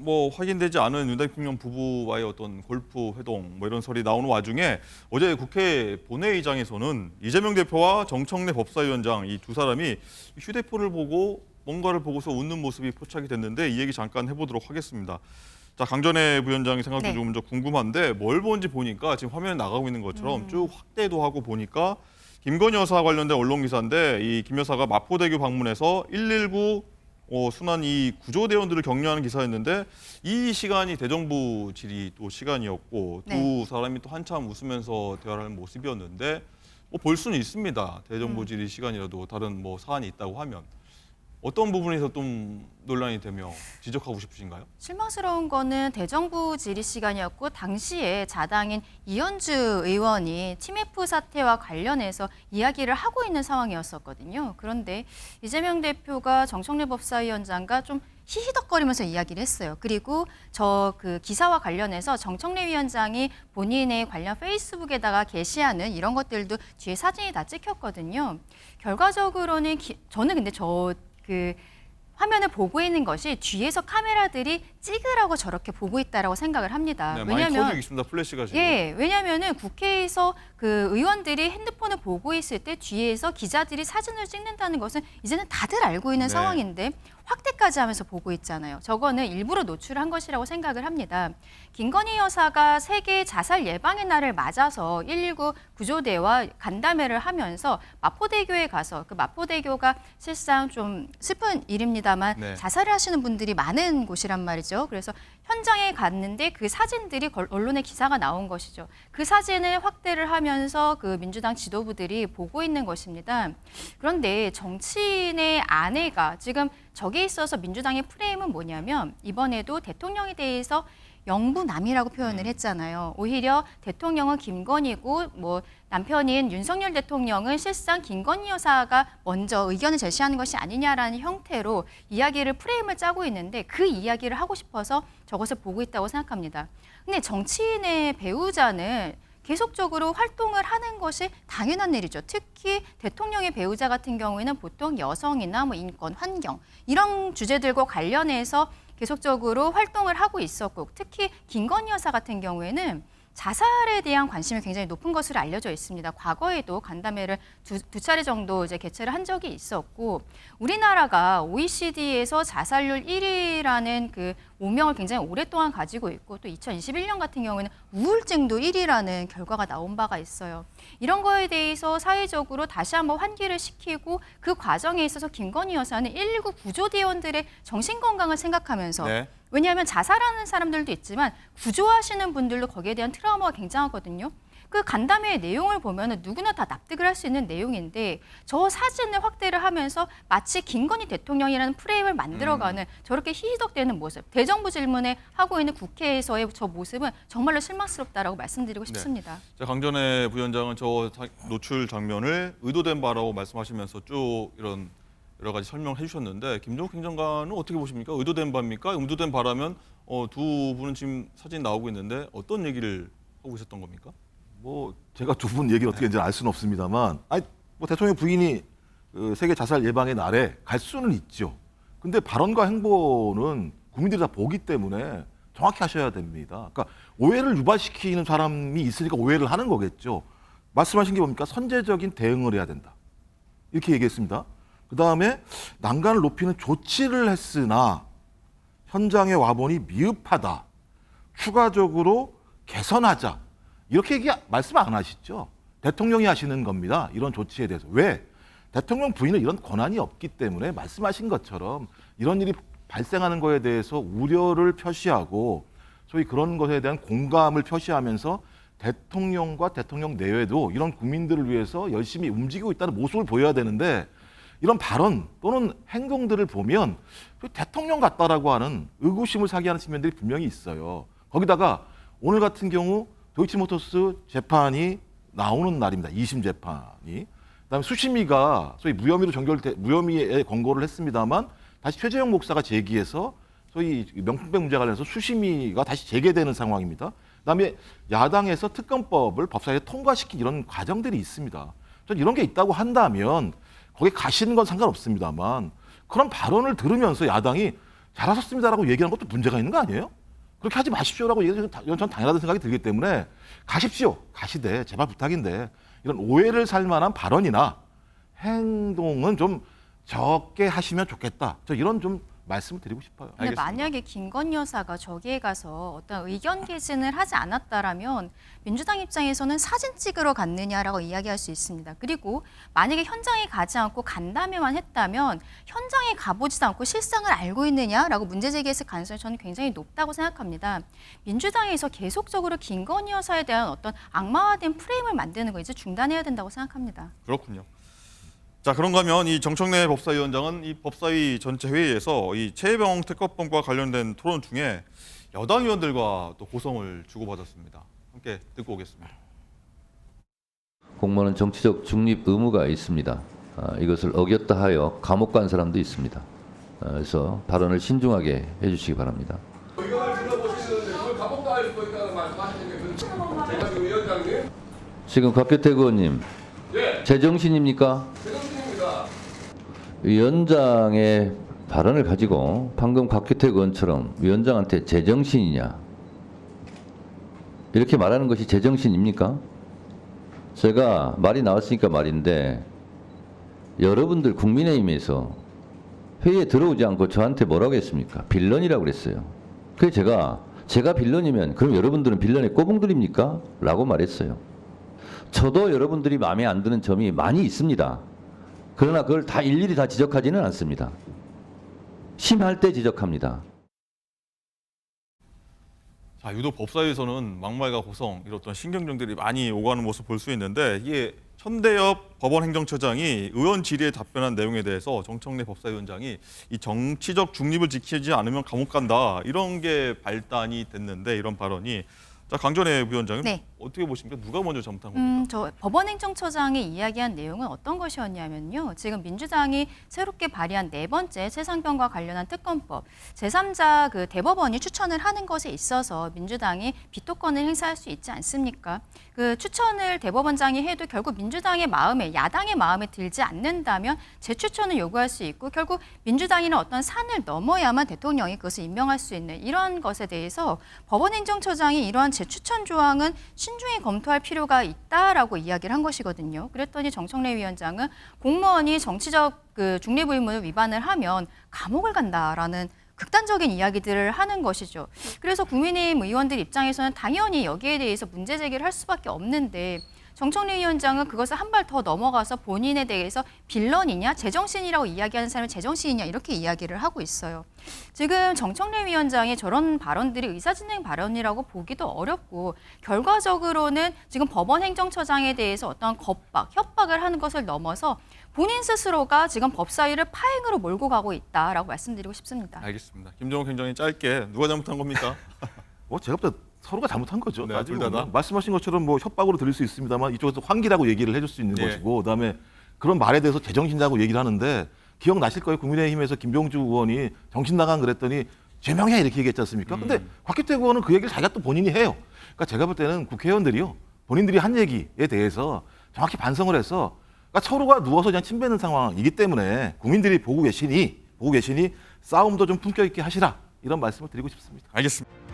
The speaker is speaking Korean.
뭐 확인되지 않은 윤 대통령 부부와의 어떤 골프 회동 뭐 이런 설이 나오는 와중에 어제 국회 본회의장에서는 이재명 대표와 정청래 법사위원장 이 두 사람이 휴대폰을 보고 뭔가를 보고서 웃는 모습이 포착이 됐는데 이 얘기 잠깐 해보도록 하겠습니다. 자, 강전애 부위원장의 생각도 네. 좀 궁금한데 뭘 본지 보니까 지금 화면에 나가고 있는 것처럼 쭉 확대도 하고 보니까 김건희 여사 관련된 언론 기사인데 이 김 여사가 마포대교 방문해서 119 순환 이 구조대원들을 격려하는 기사였는데 이 시간이 대정부 질의 또 시간이었고 네. 두 사람이 또 한참 웃으면서 대화를 하는 모습이었는데 뭐 볼 수는 있습니다. 대정부 질의 시간이라도 다른 뭐 사안이 있다고 하면 어떤 부분에서 좀 논란이 되며 지적하고 싶으신가요? 실망스러운 거는 대정부 질의 시간이었고 당시에 자당인 이현주 의원이 TMF 사태와 관련해서 이야기를 하고 있는 상황이었었거든요. 그런데 이재명 대표가 정청래 법사위원장과 좀 히히덕거리면서 이야기를 했어요. 그리고 그 기사와 관련해서 정청래 위원장이 본인의 관련 페이스북에다가 게시하는 이런 것들도 뒤에 사진이 다 찍혔거든요. 결과적으로는 저는 근데 그 화면을 보고 있는 것이 뒤에서 카메라들이 찍으라고 저렇게 보고 있다라고 생각을 합니다. 네, 많이 터지고 있습니다. 플래시가 지금. 예, 왜냐하면은 국회에서 그 의원들이 핸드폰을 보고 있을 때 뒤에서 기자들이 사진을 찍는다는 것은 이제는 다들 알고 있는 네. 상황인데 확대까지 하면서 보고 있잖아요. 저거는 일부러 노출한 것이라고 생각을 합니다. 김건희 여사가 세계 자살 예방의 날을 맞아서 119 구조대와 간담회를 하면서 마포대교에 가서 그 마포대교가 실상 좀 슬픈 일입니다만 네. 자살을 하시는 분들이 많은 곳이란 말이죠. 그래서 현장에 갔는데 그 사진들이 언론에 기사가 나온 것이죠. 그 사진을 확대를 하면서 그 민주당 지도부들이 보고 있는 것입니다. 그런데 정치인의 아내가 지금 저기에 있어서 민주당의 프레임은 뭐냐면 이번에도 대통령에 대해서 영부남이라고 표현을 했잖아요. 오히려 대통령은 김건희고 뭐 남편인 윤석열 대통령은 실상 김건희 여사가 먼저 의견을 제시하는 것이 아니냐라는 형태로 이야기를 프레임을 짜고 있는데 그 이야기를 하고 싶어서 저것을 보고 있다고 생각합니다. 근데 정치인의 배우자는 계속적으로 활동을 하는 것이 당연한 일이죠. 특히 대통령의 배우자 같은 경우에는 보통 여성이나 뭐 인권, 환경 이런 주제들과 관련해서 계속적으로 활동을 하고 있었고 특히 김건희 여사 같은 경우에는 자살에 대한 관심이 굉장히 높은 것으로 알려져 있습니다. 과거에도 간담회를 두 차례 정도 이제 개최를 한 적이 있었고 우리나라가 OECD에서 자살률 1위라는 그 오명을 굉장히 오랫동안 가지고 있고 또 2021년 같은 경우에는 우울증도 1위라는 결과가 나온 바가 있어요. 이런 거에 대해서 사회적으로 다시 한번 환기를 시키고 그 과정에 있어서 김건희 여사는 119 구조대원들의 정신건강을 생각하면서 네. 왜냐하면 자살하는 사람들도 있지만 구조하시는 분들도 거기에 대한 트라우마가 굉장하거든요. 그 간담회의 내용을 보면 누구나 다 납득을 할 수 있는 내용인데 저 사진을 확대를 하면서 마치 김건희 대통령이라는 프레임을 만들어가는 저렇게 희희덕대는 모습, 대정부 질문에 하고 있는 국회에서의 저 모습은 정말로 실망스럽다라고 말씀드리고 싶습니다. 자, 강전애 부위원장은 저 노출 장면을 의도된 바라고 말씀하시면서 쭉 이런 여러 가지 설명을 해주셨는데 김종욱 행정관은 어떻게 보십니까? 의도된 바입니까? 의도된 바라면 두 분은 지금 사진 나오고 있는데 어떤 얘기를 하고 있었던 겁니까? 뭐 제가 두 분 얘기를 어떻게 했는지 알 수는 없습니다만, 아니 뭐 대통령 부인이 그 세계 자살 예방의 날에 갈 수는 있죠. 근데 발언과 행보는 국민들이 다 보기 때문에 정확히 하셔야 됩니다. 그러니까 오해를 유발시키는 사람이 있으니까 오해를 하는 거겠죠. 말씀하신 게 뭡니까? 선제적인 대응을 해야 된다. 이렇게 얘기했습니다. 그 다음에 난간을 높이는 조치를 했으나 현장에 와보니 미흡하다. 추가적으로 개선하자. 이렇게 말씀 안 하시죠. 대통령이 하시는 겁니다. 이런 조치에 대해서. 왜? 대통령 부인은 이런 권한이 없기 때문에 말씀하신 것처럼 이런 일이 발생하는 거에 대해서 우려를 표시하고 소위 그런 것에 대한 공감을 표시하면서 대통령과 대통령 내외도 이런 국민들을 위해서 열심히 움직이고 있다는 모습을 보여야 되는데 이런 발언 또는 행동들을 보면 대통령 같다라고 하는 의구심을 사게 하는 측면들이 분명히 있어요. 거기다가 오늘 같은 경우 도이치모터스 재판이 나오는 날입니다. 2심 재판이. 그다음에 수심위가 소위 무혐의에 권고를 했습니다만 다시 최재형 목사가 제기해서 소위 명품백 문제 관련해서 수심위가 다시 재개되는 상황입니다. 그다음에 야당에서 특검법을 법사위에 통과시킨 이런 과정들이 있습니다. 전 이런 게 있다고 한다면 거기 가시는 건 상관없습니다만 그런 발언을 들으면서 야당이 잘하셨습니다라고 얘기하는 것도 문제가 있는 거 아니에요? 그렇게 하지 마십시오라고 얘기하는 전 당연하다는 생각이 들기 때문에 가십시오. 가시되 제발 부탁인데 이런 오해를 살 만한 발언이나 행동은 좀 적게 하시면 좋겠다. 저 이런 좀 말씀을 드리고 싶어요. 근데 알겠습니다. 만약에 김건희 여사가 저기에 가서 어떤 의견 개진을 하지 않았다라면 민주당 입장에서는 사진 찍으러 갔느냐라고 이야기할 수 있습니다. 그리고 만약에 현장에 가지 않고 간담회만 했다면 현장에 가보지도 않고 실상을 알고 있느냐라고 문제 제기했을 가능성이 저는 굉장히 높다고 생각합니다. 민주당에서 계속적으로 김건희 여사에 대한 어떤 악마화된 프레임을 만드는 거 이제 중단해야 된다고 생각합니다. 그렇군요. 자, 그런가 하면 이 정청래 법사위원장은 이 법사위 전체 회의에서 이 최혜병 특검법과 관련된 토론 중에 여당 의원들과 또 고성을 주고받았습니다. 함께 듣고 오겠습니다. 공무원은 정치적 중립 의무가 있습니다. 이것을 어겼다 하여 감옥 간 사람도 있습니다. 그래서 발언을 신중하게 해주시기 바랍니다. 의견을 들어보시는데 그걸 감옥 갈 수도 있다는 말씀하시니까 그 위원장님? 지금 곽규택 의원님, 예, 제정신입니까? 제정신입니다. 위원장의 발언을 가지고 방금 곽규택 의원처럼 위원장한테 제정신이냐 이렇게 말하는 것이 제정신입니까? 제가 말이 나왔으니까 말인데 여러분들 국민의힘에서 회의에 들어오지 않고 저한테 뭐라고 했습니까? 빌런이라고 그랬어요. 그래서 제가 빌런이면 그럼 여러분들은 빌런의 꼬붕들입니까? 라고 말했어요. 저도 여러분들이 마음에 안 드는 점이 많이 있습니다. 그러나 그걸 다 일일이 다 지적하지는 않습니다. 심할 때 지적합니다. 자, 유독 법사위에서는 막말과 고성 이런 어떤 신경전들이 많이 오가는 모습 볼 수 있는데 이게 천대엽 법원행정처장이 의원 질의에 답변한 내용에 대해서 정청래 법사위원장이 이 정치적 중립을 지키지 않으면 감옥 간다 이런 게 발단이 됐는데 이런 발언이 자, 강전혜 위원장님 네. 어떻게 보십니까? 누가 먼저 잘못한 겁니까? 저 법원행정처장이 이야기한 내용은 어떤 것이었냐면요. 지금 민주당이 새롭게 발의한 네 번째 최상병과 관련한 특검법, 제3자 그 대법원이 추천을 하는 것에 있어서 민주당이 비토권을 행사할 수 있지 않습니까? 그 추천을 대법원장이 해도 결국 민주당의 마음에, 야당의 마음에 들지 않는다면 재추천을 요구할 수 있고 결국 민주당이는 어떤 산을 넘어야만 대통령이 그것을 임명할 수 있는 이런 것에 대해서 법원행정처장이 이러한 재추천 조항은 신중히 검토할 필요가 있다라고 이야기를 한 것이거든요. 그랬더니 정청래 위원장은 공무원이 정치적 그 중립 의무를 위반을 하면 감옥을 간다라는 극단적인 이야기들을 하는 것이죠. 그래서 국민의힘 의원들 입장에서는 당연히 여기에 대해서 문제 제기를 할 수밖에 없는데 정청래 위원장은 그것을 한 발 더 넘어가서 본인에 대해서 빌런이냐, 제정신이라고 이야기하는 사람이 제정신이냐 이렇게 이야기를 하고 있어요. 지금 정청래 위원장의 저런 발언들이 의사진행 발언이라고 보기도 어렵고 결과적으로는 지금 법원행정처장에 대해서 어떤 겁박, 협박을 하는 것을 넘어서 본인 스스로가 지금 법사위를 파행으로 몰고 가고 있다라고 말씀드리고 싶습니다. 알겠습니다. 김정욱 행정이 짧게 누가 잘못한 겁니까? 뭐 제가 볼 때 서로가 잘못한 거죠. 네, 따지고 둘 다. 보면. 말씀하신 것처럼 뭐 협박으로 들릴 수 있습니다만 이쪽에서 환기라고 얘기를 해줄 수 있는 예. 것이고 그다음에 그런 말에 대해서 제정신이라고 얘기를 하는데 기억나실 거예요. 국민의힘에서 김병주 의원이 정신 나간 그랬더니 제명해 이렇게 얘기했지 않습니까? 근데 곽규택 의원은 그 얘기를 자기가 또 본인이 해요. 그러니까 제가 볼 때는 국회의원들이요. 본인들이 한 얘기에 대해서 정확히 반성을 해서 그러니까 서로가 누워서 그냥 침뱉는 상황이기 때문에 국민들이 보고 계시니 싸움도 좀 품격 있게 하시라 이런 말씀을 드리고 싶습니다. 알겠습니다.